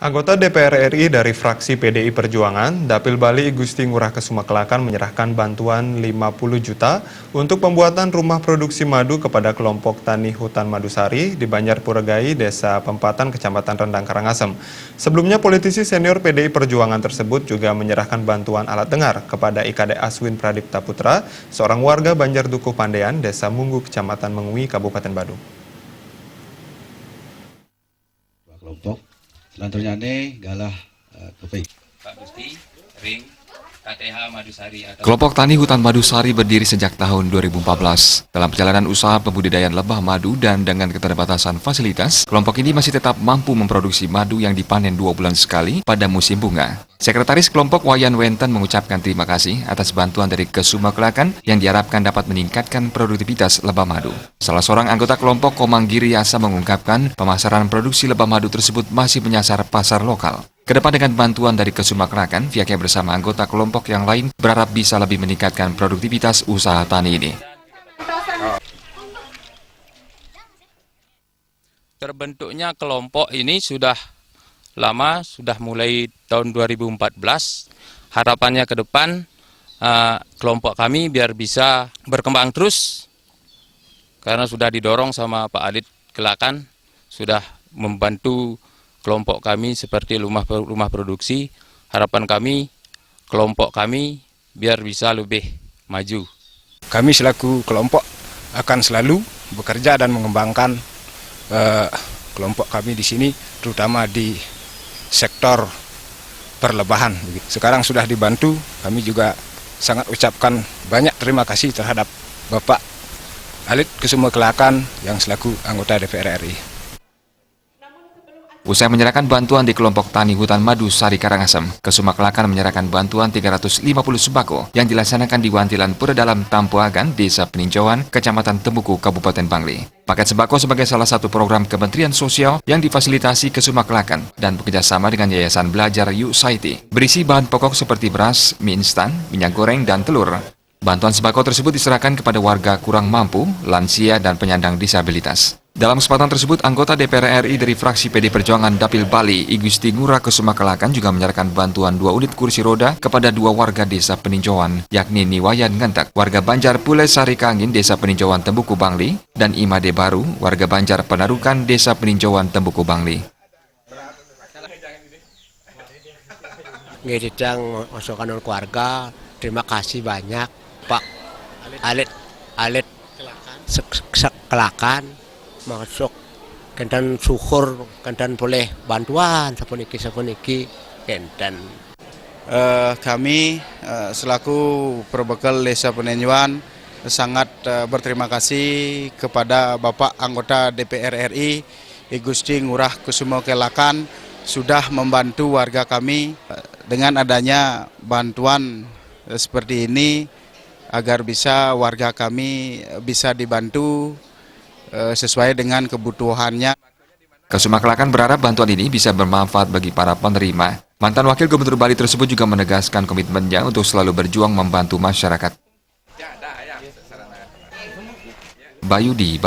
Anggota DPR RI dari fraksi PDI Perjuangan, Dapil Bali Gusti Ngurah Kesuma Kelakon menyerahkan bantuan 50 juta untuk pembuatan rumah produksi madu kepada kelompok tani hutan Madusari di Banjarpuregai, Desa Pempatan, Kecamatan Rendang Karangasem. Sebelumnya politisi senior PDI Perjuangan tersebut juga menyerahkan bantuan alat dengar kepada IKD Aswin Pradipta Putra, seorang warga Banjar Dukuh Pandean, Desa Munggu, Kecamatan Mengui, Kabupaten Badung. Kelompok selanjutnya nih galah kepik. Pak Gusti, Ring, KTH Madusari. Kelompok Tani Hutan Madusari berdiri sejak tahun 2014. Dalam perjalanan usaha pembudidayaan lebah madu dan dengan keterbatasan fasilitas, kelompok ini masih tetap mampu memproduksi madu yang dipanen 2 bulan sekali pada musim bunga. Sekretaris kelompok Wayan Wenten mengucapkan terima kasih atas bantuan dari Kesuma Kelakon yang diharapkan dapat meningkatkan produktivitas lebah madu. Salah seorang anggota kelompok Komang Giriyasa mengungkapkan pemasaran produksi lebah madu tersebut masih menyasar pasar lokal. Kedepan dengan bantuan dari Kesuma Kelakon, pihaknya bersama anggota kelompok yang lain berharap bisa lebih meningkatkan produktivitas usaha tani ini. Terbentuknya kelompok ini sudah lama, sudah mulai tahun 2014. Harapannya ke depan kelompok kami biar bisa berkembang terus, karena sudah didorong sama Pak Alit Kelakon, sudah membantu kelompok kami seperti rumah produksi. Harapan kami, kelompok kami biar bisa lebih maju. Kami selaku kelompok akan selalu bekerja dan mengembangkan kelompok kami di sini, terutama di sektor perlebahan. Sekarang sudah dibantu, kami juga sangat ucapkan banyak terima kasih terhadap Bapak Alit Kesuma Kelakon yang selaku anggota DPR RI. Usai menyerahkan bantuan di kelompok Tani Hutan Madusari Karangasem, Kesuma Kelakon menyerahkan bantuan 350 sembako yang dilaksanakan di Wantilan Puredalam Tampuagan, Desa Peninjauan, Kecamatan Tembuku, Kabupaten Bangli. Paket sembako sebagai salah satu program Kementerian Sosial yang difasilitasi Kesuma Kelakon dan bekerjasama dengan Yayasan Belajar USAID. Berisi bahan pokok seperti beras, mie instan, minyak goreng, dan telur. Bantuan sembako tersebut diserahkan kepada warga kurang mampu, lansia, dan penyandang disabilitas. Dalam kesempatan tersebut, anggota DPR RI dari fraksi PD Perjuangan Dapil Bali, Gusti Ngurah Kesuma Kelakon juga menyerahkan bantuan 2 unit kursi roda kepada 2 warga Desa Peninjauan, yakni Niwayan Ngentak, warga Banjar Pule Sari Kangin, Desa Peninjauan Tembuku Bangli, dan Imade Baru, warga Banjar Penarukan, Desa Peninjauan Tembuku Bangli. Ngedidang masukan keluarga, terima kasih banyak Pak Alit Kelakon. Masuk kendan syukur, kendan boleh bantuan sapuniki kendan. Kami selaku perbekal Desa Peninjauan sangat berterima kasih kepada Bapak anggota DPR RI Gusti Ngurah Kesuma Kelakon sudah membantu warga kami dengan adanya bantuan seperti ini agar bisa warga kami bisa dibantu sesuai dengan kebutuhannya. Kesuma Kelakon berharap bantuan ini bisa bermanfaat bagi para penerima. Mantan Wakil Gubernur Bali tersebut juga menegaskan komitmennya untuk selalu berjuang membantu masyarakat. Bayudi